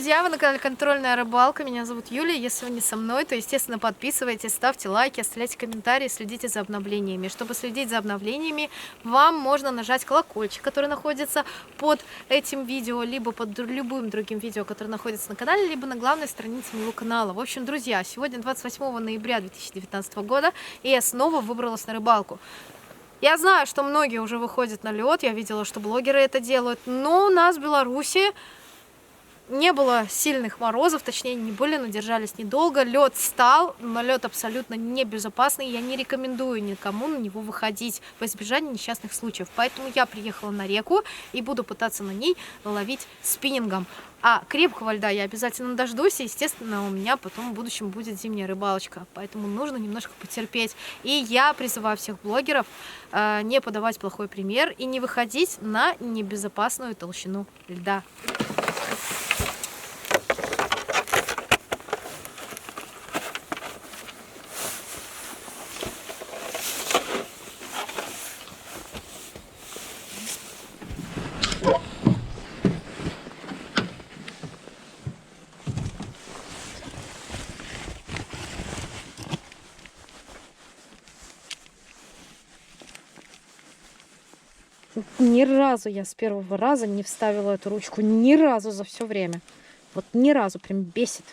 друзья, вы на канале Контрольная рыбалка. Меня зовут Юлия. Если вы не со мной, то, естественно, подписывайтесь, ставьте лайки, оставляйте комментарии, следите за обновлениями. Чтобы следить за обновлениями, вам можно нажать колокольчик, который находится под этим видео, либо под любым другим видео, которое находится на канале, либо на главной странице моего канала. В общем, друзья, сегодня 28 ноября 2019 года, и я снова выбралась на рыбалку. Я знаю, что многие уже выходят на лед, я видела, что блогеры это делают, но у нас в Беларуси не было сильных морозов, точнее не были, но держались недолго. Лед стал, но лед абсолютно небезопасный. Я не рекомендую никому на него выходить во избежание несчастных случаев. Поэтому я приехала на реку и буду пытаться на ней ловить спиннингом. А крепкого льда я обязательно дождусь, и, естественно, у меня потом в будущем будет зимняя рыбалочка. Поэтому нужно немножко потерпеть. И я призываю всех блогеров не подавать плохой пример и не выходить на небезопасную толщину льда. Ни разу я с первого раза не вставила эту ручку, ни разу за все время. Вот ни разу, прям бесит.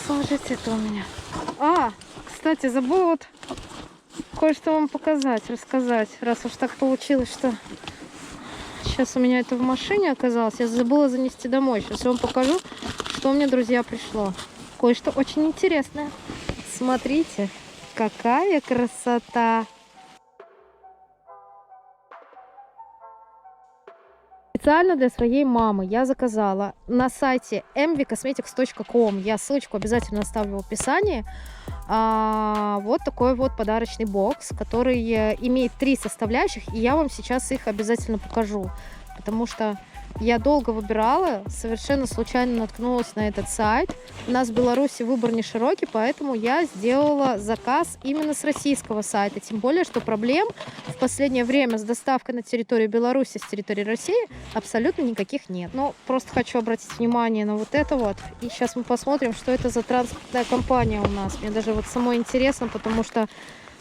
Слушайте, это у меня. Кстати, забыла вот кое-что вам показать, рассказать, раз уж так получилось, что сейчас у меня это в машине оказалось. Я забыла занести домой. Сейчас я вам покажу, что мне, друзья, пришло. Кое-что очень интересное. Смотрите, какая красота! Специально для своей мамы я заказала на сайте mvcosmetics.com. Я ссылочку обязательно оставлю в описании. Вот такой вот подарочный бокс, который имеет 3 составляющих, и я вам сейчас их обязательно покажу, потому что я долго выбирала, совершенно случайно наткнулась на этот сайт. У нас в Беларуси выбор не широкий, поэтому я сделала заказ именно с российского сайта. Тем более, что проблем в последнее время с доставкой на территорию Беларуси с территории России абсолютно никаких нет. Но просто хочу обратить внимание на вот это вот. И сейчас мы посмотрим, что это за транспортная компания у нас. Мне даже вот самой интересно, потому что,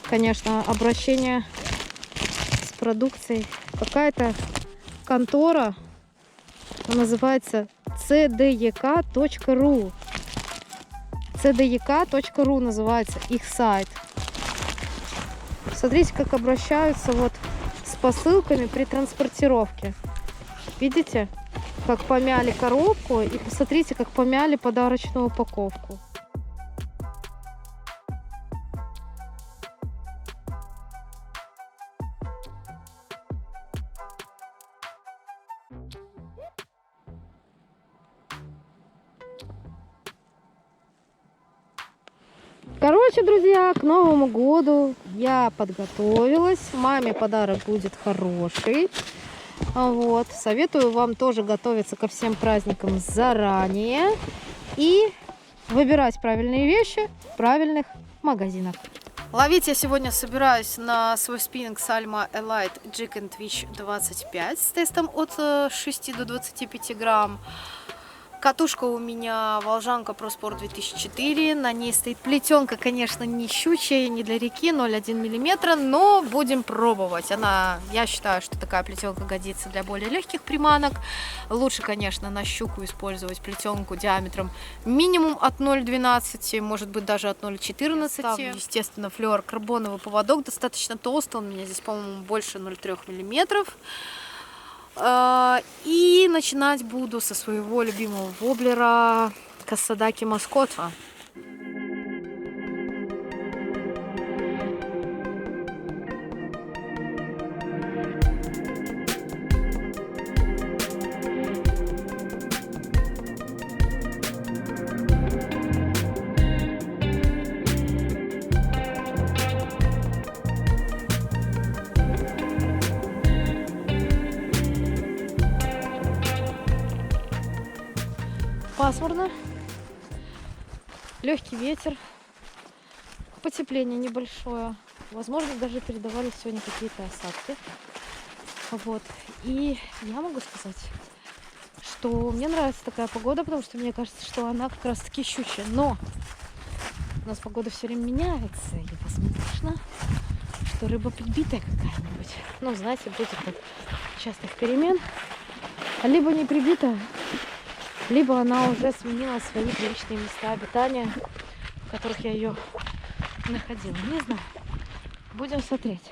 конечно, обращение с продукцией. Какая-то контора. Называется cdek.ru. cdek.ru называется их сайт. Смотрите, как обращаются вот с посылками при транспортировке. Видите, как помяли коробку, и посмотрите, как помяли подарочную упаковку. Короче, друзья, к Новому году я подготовилась. Маме подарок будет хороший. Вот. Советую вам тоже готовиться ко всем праздникам заранее и выбирать правильные вещи в правильных магазинах. Ловить я сегодня собираюсь на свой спиннинг Salma Elite Jig and Twitch 25 с тестом от 6 до 25 грамм. Катушка у меня Волжанка Pro Sport 2004. На ней стоит плетенка, конечно, не щучья, не для реки, 0,1 мм, но будем пробовать. Я считаю, что такая плетенка годится для более легких приманок. Лучше, конечно, на щуку использовать плетенку диаметром минимум от 0,12, может быть, даже от 0,14. Естественно, флюорокарбоновый поводок достаточно толстый. Он у меня здесь, по-моему, больше 0,3 мм. И начинать буду со своего любимого воблера Касадаки Маскотва. Пасмурно, легкий ветер, потепление небольшое. Возможно, даже передавались сегодня какие-то осадки. Вот. И я могу сказать, что мне нравится такая погода, потому что мне кажется, что она как раз-таки щучья. Но у нас погода все время меняется, и возможно, что рыба прибитая какая-нибудь. Ну, знаете, будет вот частых перемен. Либо не прибитая, либо она уже сменила свои привычные места обитания, в которых я ее находила. Не знаю. Будем смотреть.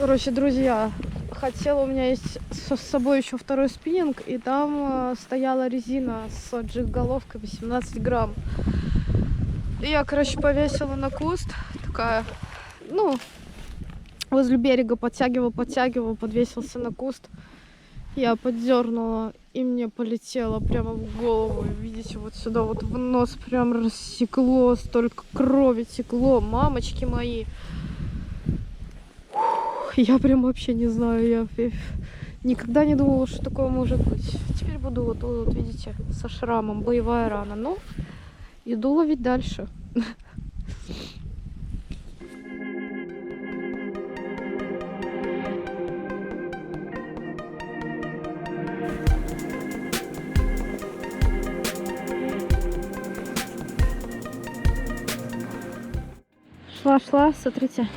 Короче, друзья, хотела, у меня есть с собой еще второй спиннинг, и там стояла резина с джиг-головкой 18 грамм. И я, короче, повесила на куст, такая, ну, возле берега подтягивал, подвесился на куст. Я поддернула, и мне полетело прямо в голову. Видите, вот сюда вот в нос прям рассекло, столько крови текло, мамочки мои. Я прям вообще не знаю, я никогда не думала, что такое может быть. Теперь буду вот видите, со шрамом, боевая рана. Ну, иду ловить дальше. Шла, смотрите,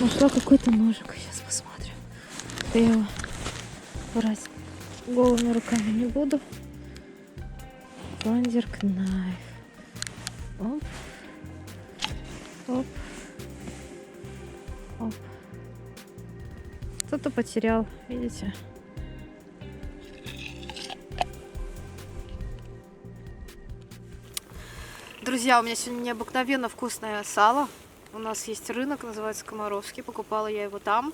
нашла какой-то ножик. Сейчас посмотрим. Я его брать голыми руками не буду. Фландерк найф. Оп. Оп. Оп. Кто-то потерял, видите? Друзья, у меня сегодня необыкновенно вкусное сало. У нас есть рынок, называется Комаровский. Покупала я его там.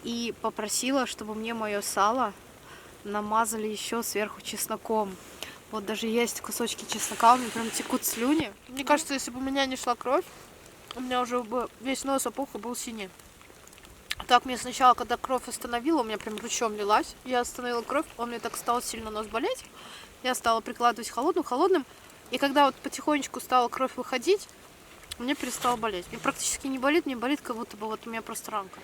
И попросила, чтобы мне мое сало намазали еще сверху чесноком. Вот даже есть кусочки чеснока, у меня прям текут слюни. Мне кажется, если бы у меня не шла кровь, у меня уже бы весь нос опух и был синий. Так мне сначала, когда кровь остановила, у меня прям ручьем лилась. Я остановила кровь, у меня так стал сильно нос болеть. Я стала прикладывать холодным. И когда вот потихонечку стала кровь выходить, мне перестало болеть. Мне практически не болит, мне болит, как будто бы вот у меня просто ранка.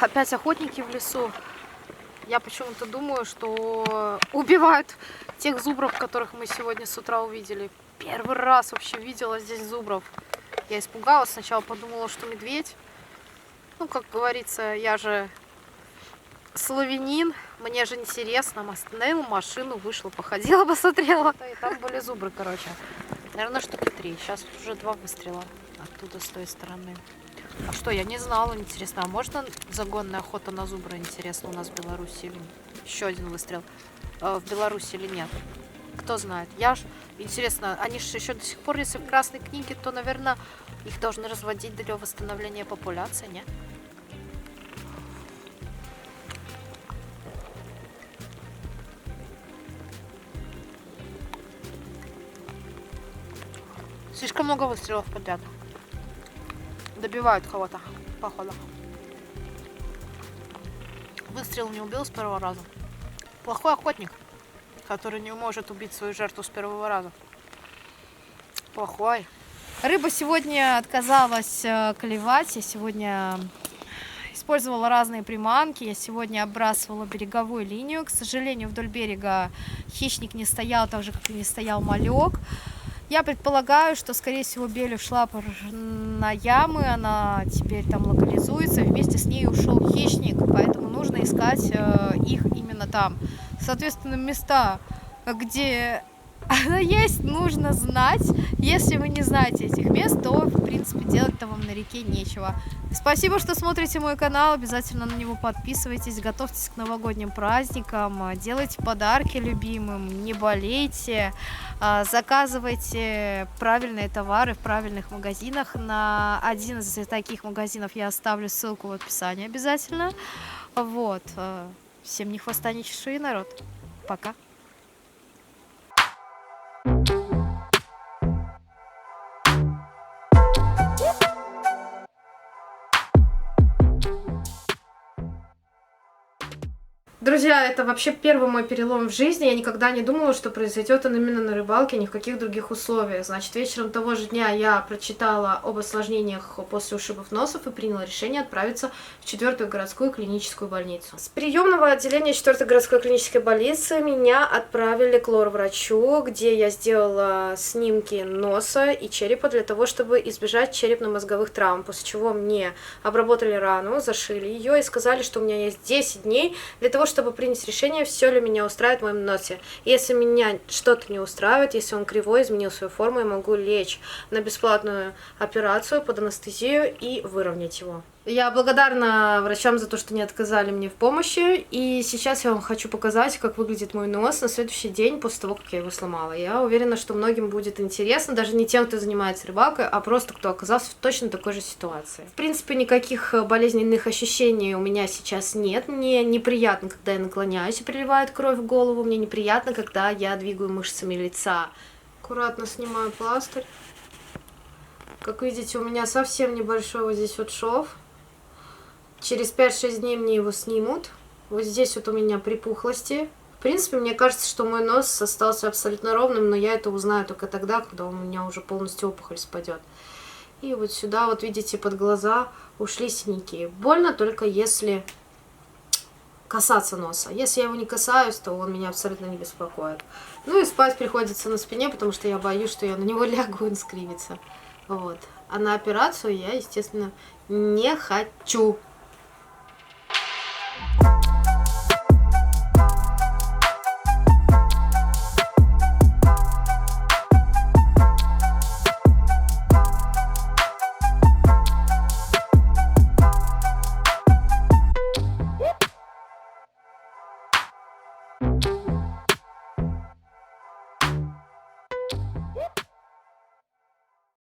Опять охотники в лесу. Я почему-то думаю, что убивают тех зубров, которых мы сегодня с утра увидели. Первый раз вообще видела здесь зубров. Я испугалась, сначала подумала, что медведь. Ну, как говорится, я же славянин, мне же интересно. Остановила машину, вышла, походила, посмотрела. И там были зубры, короче. Наверное, штуки 3. Сейчас уже 2 выстрела оттуда, с той стороны. А что, я не знала, интересно. А можно загонная охота на зубра, интересно, у нас в Беларуси или нет? Еще один выстрел. В Беларуси или нет? кто знает. Интересно, они же еще до сих пор, если в Красной книге, то, наверное, их должны разводить для восстановления популяции, не? Слишком много выстрелов подряд. Добивают кого-то, походу. Выстрел не убил с первого раза. Плохой охотник, который не может убить свою жертву с первого раза. Плохой. Рыба сегодня отказалась клевать. Я сегодня использовала разные приманки. Я сегодня оббрасывала береговую линию. К сожалению, вдоль берега хищник не стоял, так же, как и не стоял малек. Я предполагаю, что, скорее всего, Бель ушла на ямы, она теперь там локализуется, вместе с ней ушел хищник, поэтому нужно искать их именно там. Соответственно, места, где она есть, нужно знать. Если вы не знаете этих мест, то, в принципе, делать-то вам на реке нечего. Спасибо, что смотрите мой канал, обязательно на него подписывайтесь, готовьтесь к новогодним праздникам, делайте подарки любимым, не болейте, заказывайте правильные товары в правильных магазинах. На один из таких магазинов я оставлю ссылку в описании обязательно. Вот. Всем ни хвоста, ни чешуи, народ. Пока. Друзья, это вообще первый мой перелом в жизни. Я никогда не думала, что произойдет он именно на рыбалке, ни в каких других условиях. Значит, вечером того же дня я прочитала об осложнениях после ушибов носов и приняла решение отправиться в 4-ю городскую клиническую больницу. С приемного отделения 4-й городской клинической больницы меня отправили к лор-врачу, где я сделала снимки носа и черепа для того, чтобы избежать черепно-мозговых травм, после чего мне обработали рану, зашили ее и сказали, что у меня есть 10 дней для того, чтобы принять решение, все ли меня устраивает в моем носе. Если меня что-то не устраивает, если он кривой, изменил свою форму, я могу лечь на бесплатную операцию под анестезию и выровнять его. Я благодарна врачам за то, что не отказали мне в помощи, и сейчас я вам хочу показать, как выглядит мой нос на следующий день после того, как я его сломала. Я уверена, что многим будет интересно, даже не тем, кто занимается рыбалкой, а просто кто оказался в точно такой же ситуации. В принципе, никаких болезненных ощущений у меня сейчас нет. Мне неприятно, когда я наклоняюсь и приливает кровь в голову, мне неприятно, когда я двигаю мышцами лица. Аккуратно снимаю пластырь. Как видите, у меня совсем небольшой вот здесь вот шов. Через 5-6 дней мне его снимут. Вот здесь вот у меня припухлости. В принципе, мне кажется, что мой нос остался абсолютно ровным, но я это узнаю только тогда, когда у меня уже полностью опухоль спадет. И вот сюда, вот видите, под глаза ушли синяки. Больно только если касаться носа. Если я его не касаюсь, то он меня абсолютно не беспокоит. Ну и спать приходится на спине, потому что я боюсь, что я на него лягу, и он скривится. Вот. А на операцию я, естественно, не хочу.